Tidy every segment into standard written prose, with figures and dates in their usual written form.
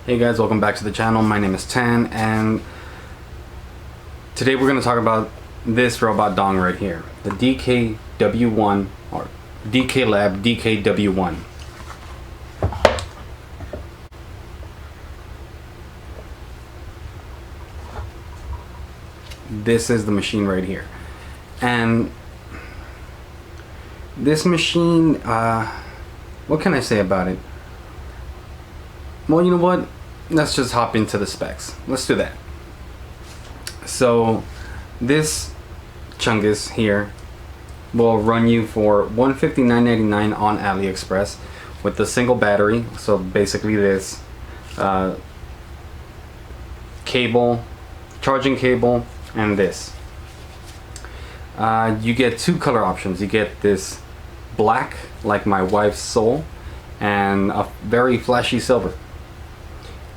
Hey guys, welcome back to the channel. My name is Tan, and today we're going to talk about this robot dong right here, the DKW1 or DK Lab DKW1. This is the machine right here, and this machine, what can I say about it? Well, you know what? Let's just hop into the specs. Let's do that. So this chungus here will run you for $159.99 on AliExpress with the single battery. So basically this cable, charging cable, and this. You get two color options. You get this black, like my wife's soul, and a very flashy silver.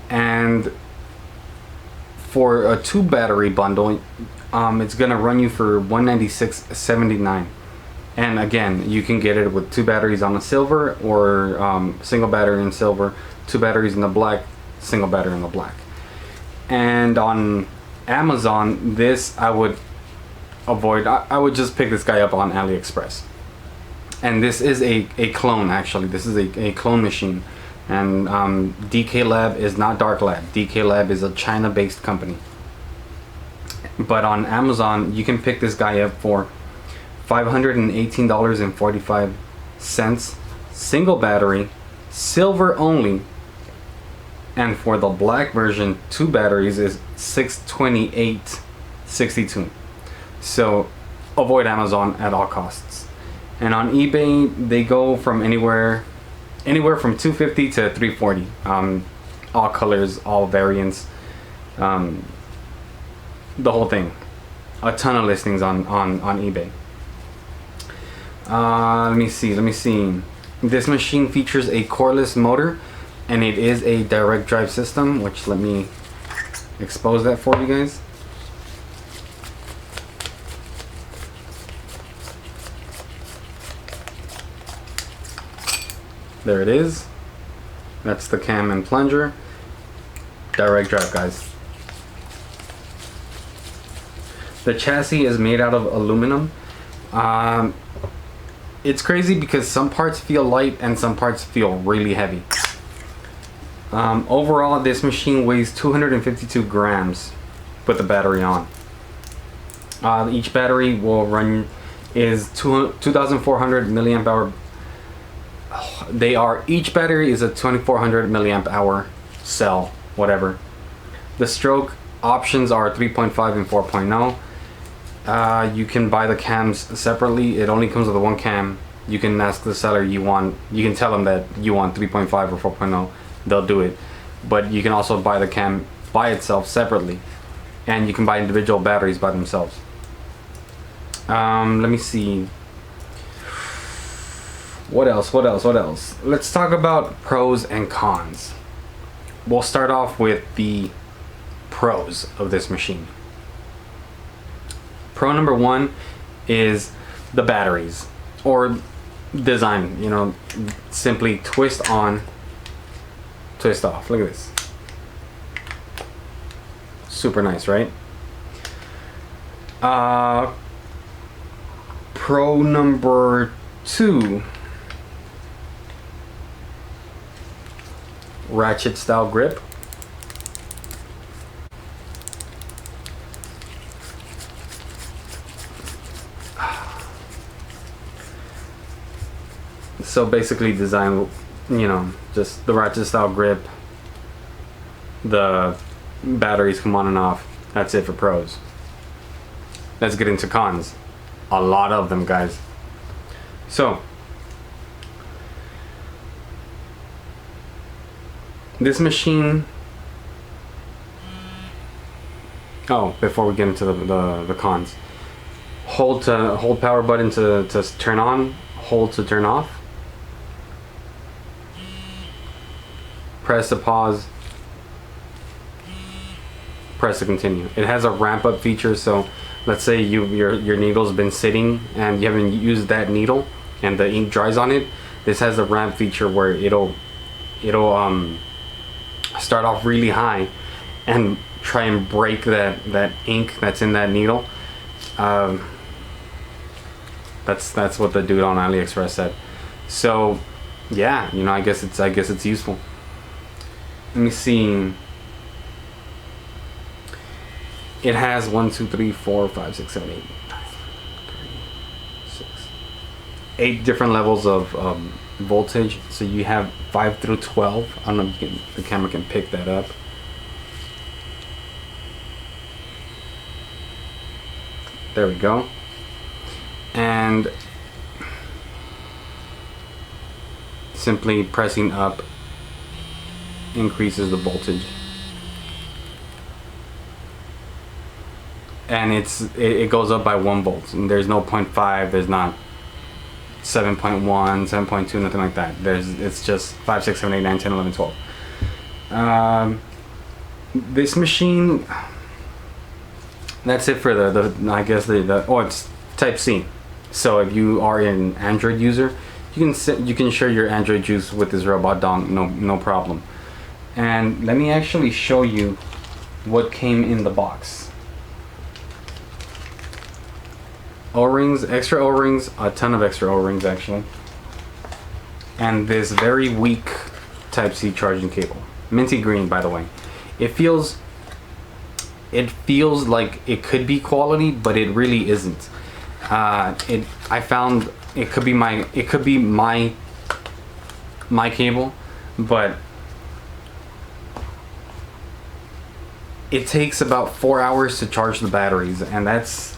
And for a 2 battery bundle, it's gonna run you for $196.79. And again, you can get it with 2 batteries on the silver, or single battery in silver, 2 batteries in the black, single battery in the black. And on Amazon, this I would avoid. I would just pick this guy up on AliExpress. And this is a clone, actually. This is a clone machine. And DK Lab is not Dark Lab. DK Lab is a China-based company. But on Amazon, you can pick this guy up for $518.45, single battery, silver only. And for the black version, 2 batteries is $628.62. So avoid Amazon at all costs. And on eBay, they go from anywhere from $250 to $340. All colors, all variants, the whole thing. A ton of listings on eBay. Let me see. This machine features a coreless motor, and it is a direct drive system, which let me expose that for you guys. There it is. That's the cam and plunger. Direct drive, guys. The chassis is made out of aluminum. It's crazy because some parts feel light and some parts feel really heavy. Overall, this machine weighs 252 grams with the battery on. Each battery will run is 2,400 milliamp hour. Each battery is a 2400 milliamp hour cell, whatever. The stroke options are 3.5 and 4.0. You can buy the cams separately. It only comes with one cam. You can ask the seller you can tell them that you want 3.5 or 4.0. They'll do it. But you can also buy the cam by itself separately, and you can buy individual batteries by themselves. Let me see. What else? Let's talk about pros and cons. We'll start off with the pros of this machine. Pro number 1 is the batteries, or design. You know, simply twist on, twist off. Look at this. Super nice, right? Pro number 2. Ratchet style grip. So basically design, you know, just the ratchet style grip. The batteries come on and off. That's it for pros. Let's get into cons. A lot of them, guys. So this machine, before we get into the cons, hold power button to turn on, hold to turn off, press to pause, press to continue. It has a ramp up feature, so let's say your needle's been sitting and you haven't used that needle and the ink dries on it. This has a ramp feature where it'll start off really high and try and break that ink that's in that needle. That's what the dude on AliExpress said. So yeah, you know, I guess it's useful. Let me see. It has 1, 2, 3, 4, 5, 6, 7, 8, 9, 6, 8 different levels of voltage. So you have 5 through 12. I don't know if the camera can pick that up. There we go. And simply pressing up increases the voltage. And it goes up by 1 volt. And there's no 0.5, there's not 7.1, 7.2, nothing like that. It's just 5, 6, 7, 8, 9, 10, 11, 12. This machine, that's it for I guess oh, it's Type C. So if you are an Android user, you can share your Android juice with this robot dong, no problem. And let me actually show you what came in the box. O-rings, extra O-rings, a ton of extra O-rings actually, and this very weak Type C charging cable, minty green, by the way. It feels like it could be quality, but it really isn't. I found it could be my cable, but it takes about 4 hours to charge the batteries, and that's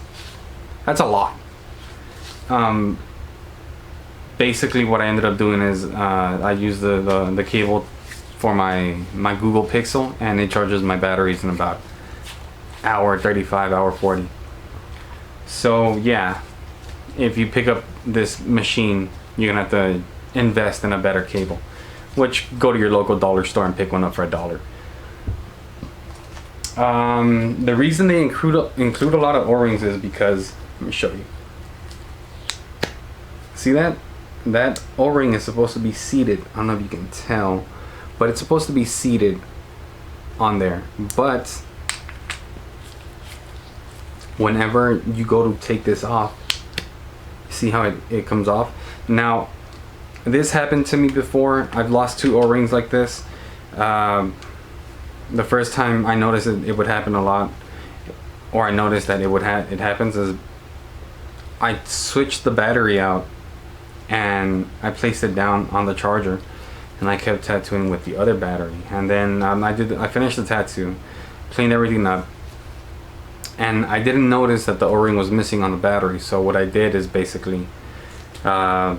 a lot. Basically what I ended up doing is I use the cable for my Google Pixel, and it charges my batteries in about hour 35, hour 40. So yeah, if you pick up this machine, you're gonna have to invest in a better cable, which go to your local dollar store and pick one up for $1. The reason they include a lot of O-rings is because, let me show you. See that? That O-ring is supposed to be seated. I don't know if you can tell, but it's supposed to be seated on there. But whenever you go to take this off, see how it comes off? Now, this happened to me before. I've lost 2 O-rings like this. The first time I noticed it would happen a lot, or I noticed that it happens, is I switched the battery out and I placed it down on the charger, and I kept tattooing with the other battery. And then I finished the tattoo, cleaned everything up, and I didn't notice that the O-ring was missing on the battery. So what I did is basically I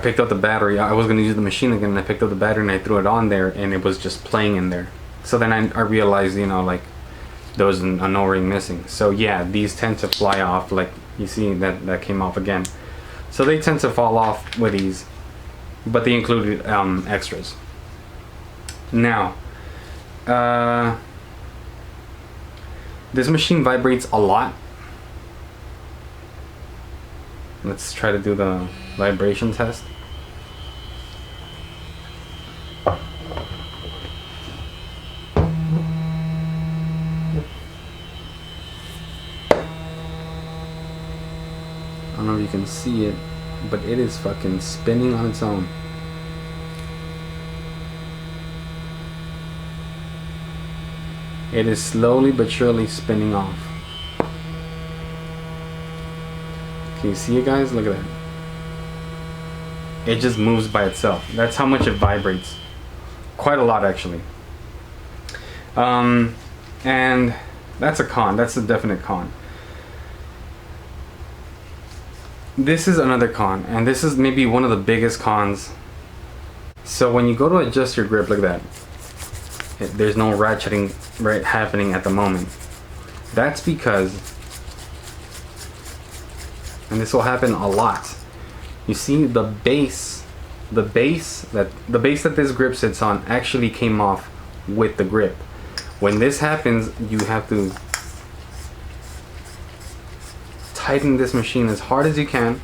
picked up the battery. I was going to use the machine again, and I picked up the battery and I threw it on there, and it was just playing in there. So then I realized, you know, like there was an O-ring missing. So yeah, these tend to fly off. Like you see that came off again. So they tend to fall off with these, but they included extras. Now, this machine vibrates a lot. Let's try to do the vibration test. I don't know if you can see it, but it is fucking spinning on its own. It is slowly but surely spinning off. Can you see it, guys? Look at that. It just moves by itself. That's how much it vibrates. Quite a lot, actually. And that's a con. That's a definite con. This is another con, and this is maybe one of the biggest cons. So when you go to adjust your grip, look at that. There's no ratcheting happening at the moment. That's because, and this will happen a lot, you see the base that this grip sits on actually came off with the grip. When this happens, you have to tighten this machine as hard as you can,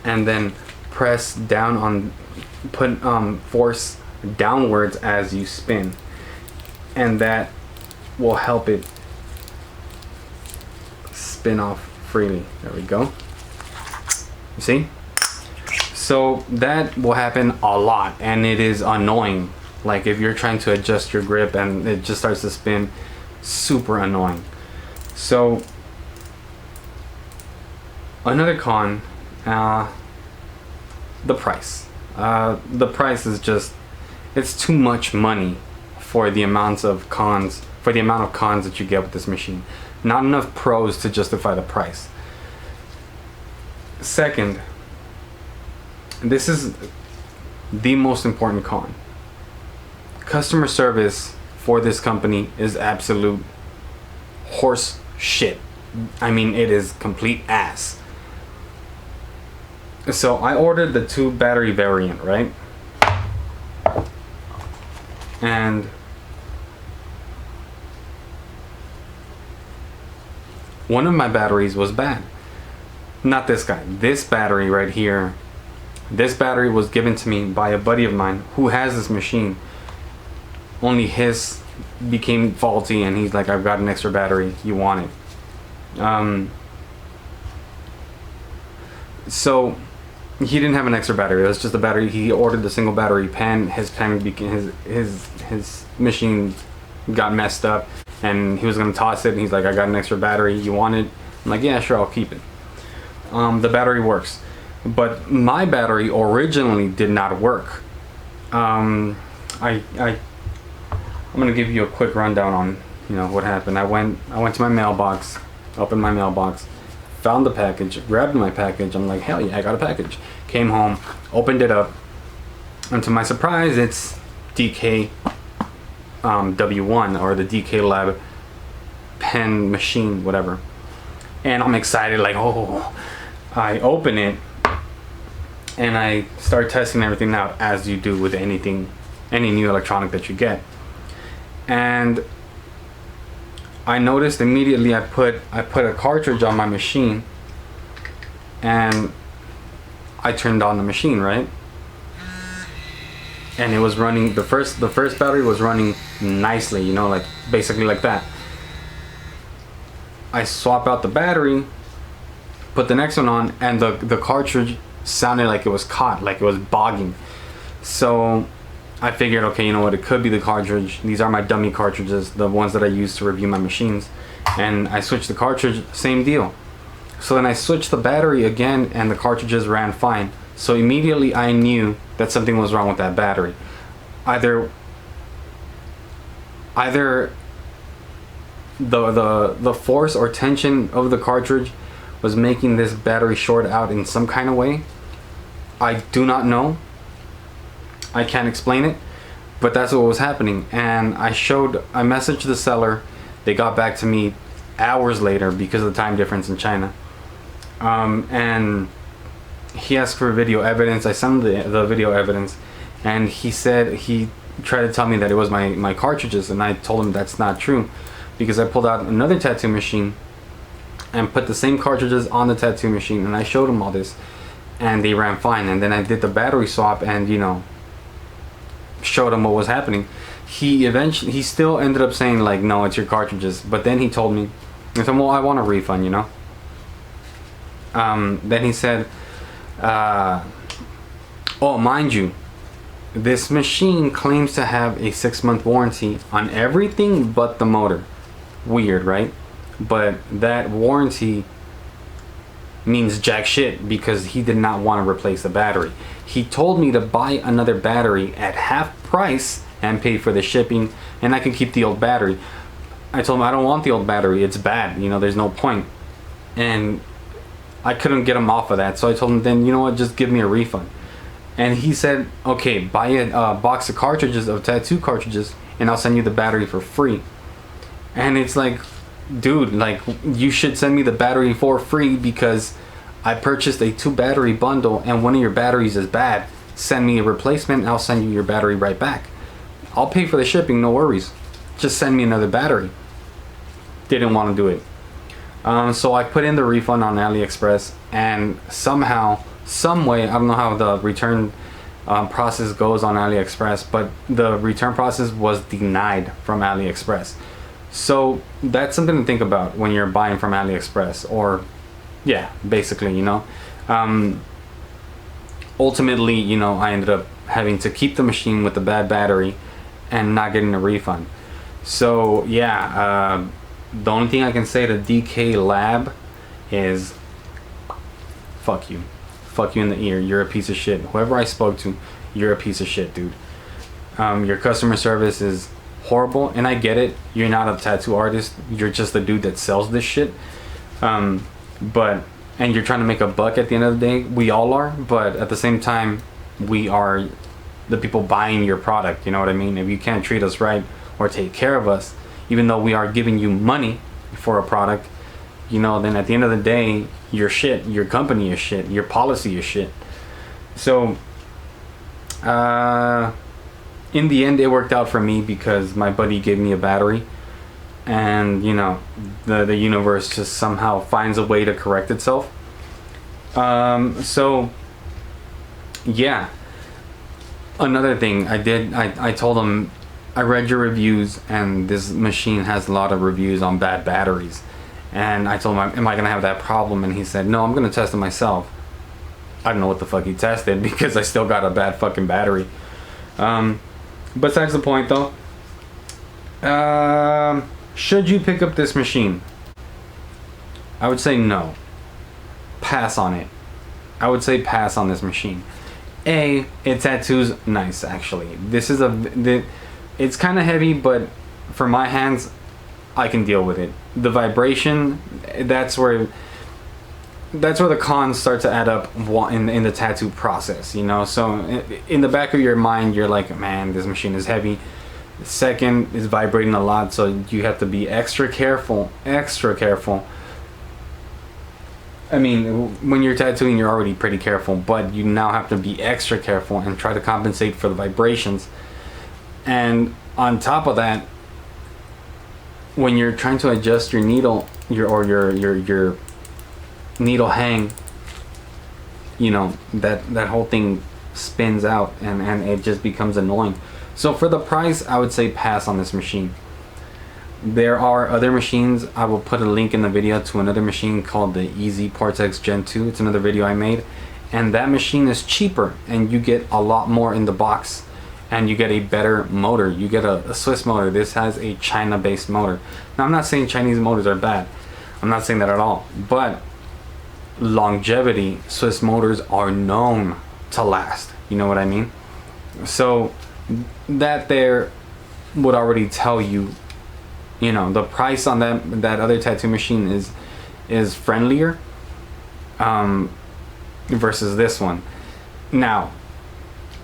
and then press down on, put force downwards as you spin, and that will help it spin off freely. There we go. You see? So that will happen a lot, and it is annoying. Like if you're trying to adjust your grip and it just starts to spin, super annoying. So another con, the price. The price is just, it's too much money for the amount of cons that you get with this machine. Not enough pros to justify the price. Second, this is the most important con. Customer service for this company is absolute horse shit. I mean, it is complete ass. So I ordered the 2 battery variant, right? And one of my batteries was bad. Not this guy. This battery right here. This battery was given to me by a buddy of mine who has this machine. Only his became faulty, and he's like, I've got an extra battery, you want it? So he didn't have an extra battery. It was just a battery. He ordered the single battery pen. His pen became, his machine got messed up, and he was gonna toss it, and he's like, I got an extra battery, you want it? I'm like, yeah, sure, I'll keep it. The battery works, but my battery originally did not work. I'm gonna give you a quick rundown on what happened. I went to my mailbox, opened my mailbox, found the package, grabbed my package. I'm like, hell yeah, I got a package. Came home, opened it up, and to my surprise, it's DK W1, or the DK Lab pen machine, whatever. And I'm excited, like, oh. I open it and I start testing everything out, as you do with any new electronic that you get. And I noticed immediately I put a cartridge on my machine, and I turned on the machine, right? And it was running, the first battery was running nicely, like basically like that. I swap out the battery, put the next one on, and the cartridge sounded like it was caught, like it was bogging. So I figured, okay, you know what, it could be the cartridge. These are my dummy cartridges, the ones that I use to review my machines. And I switched the cartridge, same deal. So then I switched the battery again, and the cartridges ran fine. So immediately I knew that something was wrong with that battery. Either the force or tension of the cartridge was making this battery short out in some kind of way. I do not know. I can't explain it, but that's what was happening. And I messaged the seller. They got back to me hours later because of the time difference in China. And he asked for video evidence. I sent him the video evidence, and he said, he tried to tell me that it was my cartridges, and I told him that's not true, because I pulled out another tattoo machine and put the same cartridges on the tattoo machine, and I showed him all this, and they ran fine. And then I did the battery swap, and showed him what was happening. He still ended up saying, like, no, it's your cartridges. But then he told me, I said, well, I want a refund, Then he said, oh, mind you, this machine claims to have a 6-month warranty on everything but the motor. Weird, right? But that warranty means jack shit, because he did not want to replace the battery. He told me to buy another battery at half price and pay for the shipping, and I could keep the old battery. I told him I don't want the old battery, it's bad, there's no point. And I couldn't get him off of that, so I told him, then you know what, just give me a refund. And he said, okay, buy a box of cartridges, of tattoo cartridges, and I'll send you the battery for free. And it's like, dude, like, you should send me the battery for free, because I purchased a 2 battery bundle and one of your batteries is bad. Send me a replacement and I'll send you your battery right back. I'll pay for the shipping, no worries. Just send me another battery. Didn't want to do it. So I put in the refund on AliExpress, and somehow, some way. I don't know how the return process goes on AliExpress, but the return process was denied from AliExpress. So that's something to think about when you're buying from AliExpress, or yeah, basically, you know. Ultimately, you know, I ended up having to keep the machine with the bad battery and not getting a refund. So yeah, the only thing I can say to DK Lab is fuck you. Fuck you in the ear. You're a piece of shit. Whoever I spoke to, you're a piece of shit, dude. Your customer service is horrible, and I get it. You're not a tattoo artist. You're just the dude that sells this shit. And you're trying to make a buck at the end of the day. We all are, but at the same time, we are the people buying your product. You know what I mean? If you can't treat us right or take care of us, even though we are giving you money for a product, you know, then at the end of the day, you're shit. Your company is shit. Your policy is shit. So, in the end, it worked out for me because my buddy gave me a battery, and you know, the universe just somehow finds a way to correct itself. So yeah, another thing I told him, I read your reviews, and this machine has a lot of reviews on bad batteries, and I told him, am I gonna have that problem? And he said, no, I'm gonna test it myself. I don't know what the fuck he tested because I still got a bad fucking battery. Besides the point though, should you pick up this machine? I would say no. Pass on it. I would say pass on this machine. It tattoos nice, actually. This is it's kind of heavy, but for my hands, I can deal with it. The vibration, that's where the cons start to add up in the tattoo process, you know. So in the back of your mind, you're like, man, this machine is heavy. Second, it's vibrating a lot, so you have to be extra careful. I mean, when you're tattooing, you're already pretty careful, but you now have to be extra careful and try to compensate for the vibrations. And on top of that, when you're trying to adjust your needle, your needle hang, you know, that whole thing spins out, and it just becomes annoying. So for the price, I would say pass on this machine. There are other machines. I will put a link in the video to another machine called the Easy PORTEX Gen 2. It's another video I made, and that machine is cheaper, and you get a lot more in the box, and you get a better motor. You get a Swiss motor. This has a China-based motor. Now, I'm not saying Chinese motors are bad. I'm not saying that at all. But longevity, Swiss motors are known to last. You know what I mean? So that there would already tell you, you know, the price on that other tattoo machine is friendlier versus this one. Now,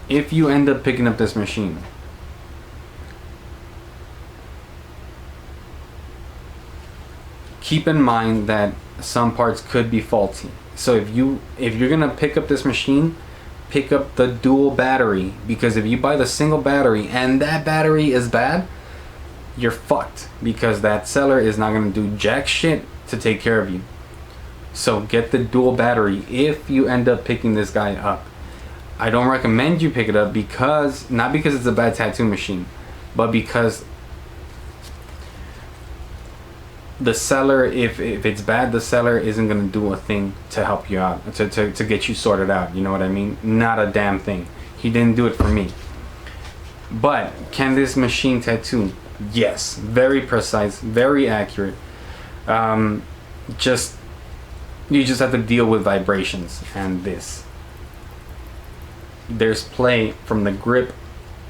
if you end up picking up this machine, keep in mind that some parts could be faulty. So if you're gonna pick up this machine, pick up the dual battery, because if you buy the single battery and that battery is bad, you're fucked, because that seller is not gonna do jack shit to take care of you. So get the dual battery if you end up picking this guy up. I don't recommend you pick it up, because not because it's a bad tattoo machine, but because the seller, if it's bad, the seller isn't gonna do a thing to help you out, to get you sorted out. You know what I mean? Not a damn thing. He didn't do it for me. But can this machine tattoo? Yes, very precise, very accurate. You just have to deal with vibrations, and there's play from the grip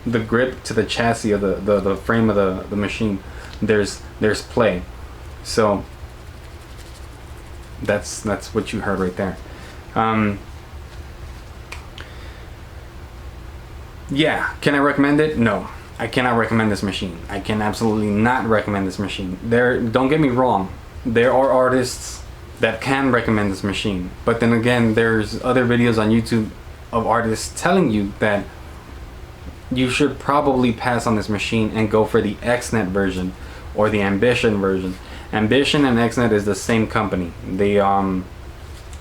to the chassis of the frame of the machine. There's play. So that's what you heard right there. Yeah, can I recommend it? No, I cannot recommend this machine. I can absolutely not recommend this machine. Don't get me wrong, there are artists that can recommend this machine, but then again, there's other videos on YouTube of artists telling you that you should probably pass on this machine and go for the XNET version or the Ambition version. Ambition and XNET is the same company. They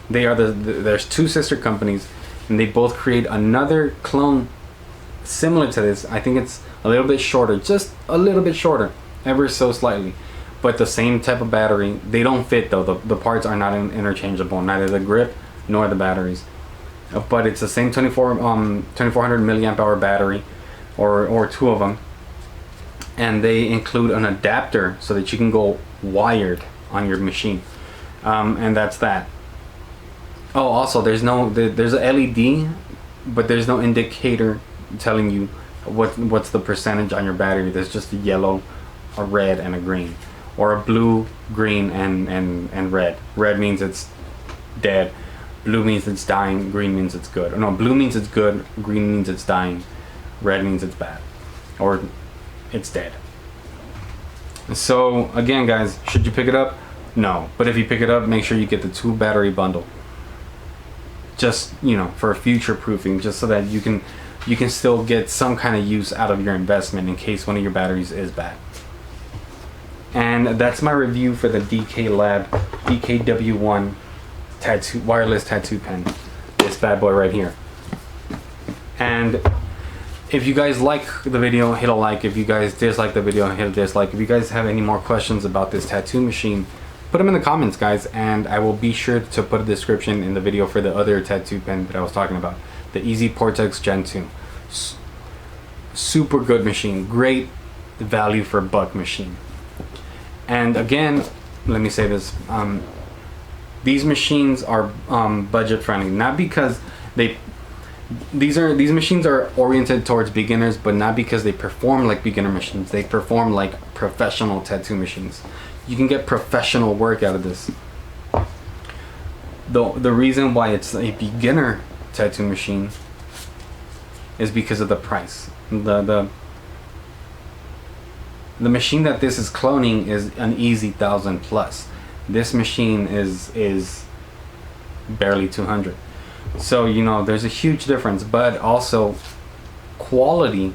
They are there's two sister companies, and they both create another clone similar to this. I think it's a little bit shorter, just a little bit shorter, ever so slightly, but the same type of battery. They don't fit though. The parts are not interchangeable, neither the grip nor the batteries. But it's the same 2400 milliamp hour battery, or two of them, and they include an adapter so that you can go wired on your machine, and that's that. Oh, also there's a LED, but there's no indicator telling you what's the percentage on your battery. There's just a yellow, a red, and a green, or a blue, green, and red. Red means it's dead, blue means it's dying, green means it's good. Or no, blue means it's good, green means it's dying, red means it's bad, or it's dead. So again, guys, should you pick it up? No, but if you pick it up, make sure you get the 2 battery bundle, just, you know, for future proofing, just so that you can still get some kind of use out of your investment in case one of your batteries is bad. And that's my review for the DK Lab DKW1 wireless tattoo pen, this bad boy right here. And if you guys like the video, hit a like. If you guys dislike the video, hit a dislike. If you guys have any more questions about this tattoo machine, put them in the comments, guys, and I will be sure to put a description in the video for the other tattoo pen that I was talking about, the Easy PORTEX Gen 2. Super good machine, great value for buck machine. And again, let me say this, these machines are budget friendly, not because these machines are oriented towards beginners, but not because they perform like beginner machines. They perform like professional tattoo machines. You can get professional work out of this. The reason why it's a beginner tattoo machine is because of the price. The machine that this is cloning is an easy 1,000 plus. This machine is barely 200. So, you know, there's a huge difference, but also quality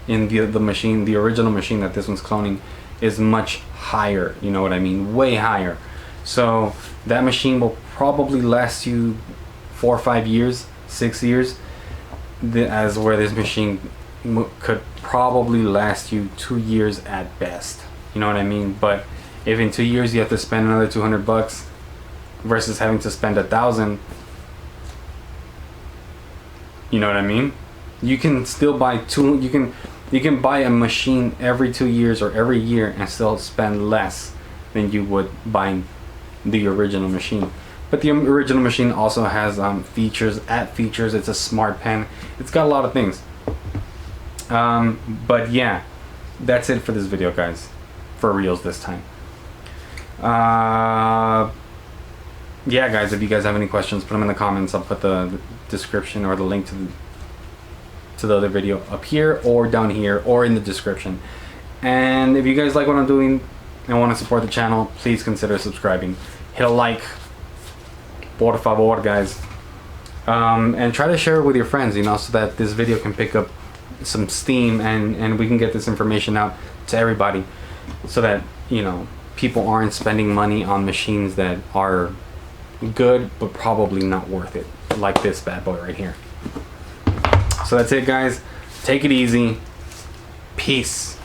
in the machine, the original machine that this one's cloning, is much higher. You know what I mean? Way higher. So that machine will probably last you 4 or 5 years, 6 years, as where this machine could probably last you 2 years at best. You know what I mean? But if in 2 years you have to spend another $200 versus having to spend 1,000, you know what I mean? You can still buy you can buy a machine every 2 years or every year and still spend less than you would buying the original machine. But the original machine also has features. It's a smart pen. It's got a lot of things. But yeah, that's it for this video, guys. For reals this time. Yeah, guys, if you guys have any questions, put them in the comments. I'll put the description or the link to the other video up here or down here or in the description. And if you guys like what I'm doing and want to support the channel, please consider subscribing. Hit a like, por favor, guys, and try to share it with your friends, you know, so that this video can pick up some steam and we can get this information out to everybody, so that, you know, people aren't spending money on machines that are good but probably not worth it, like this bad boy right here. So that's it, guys. Take it easy. Peace.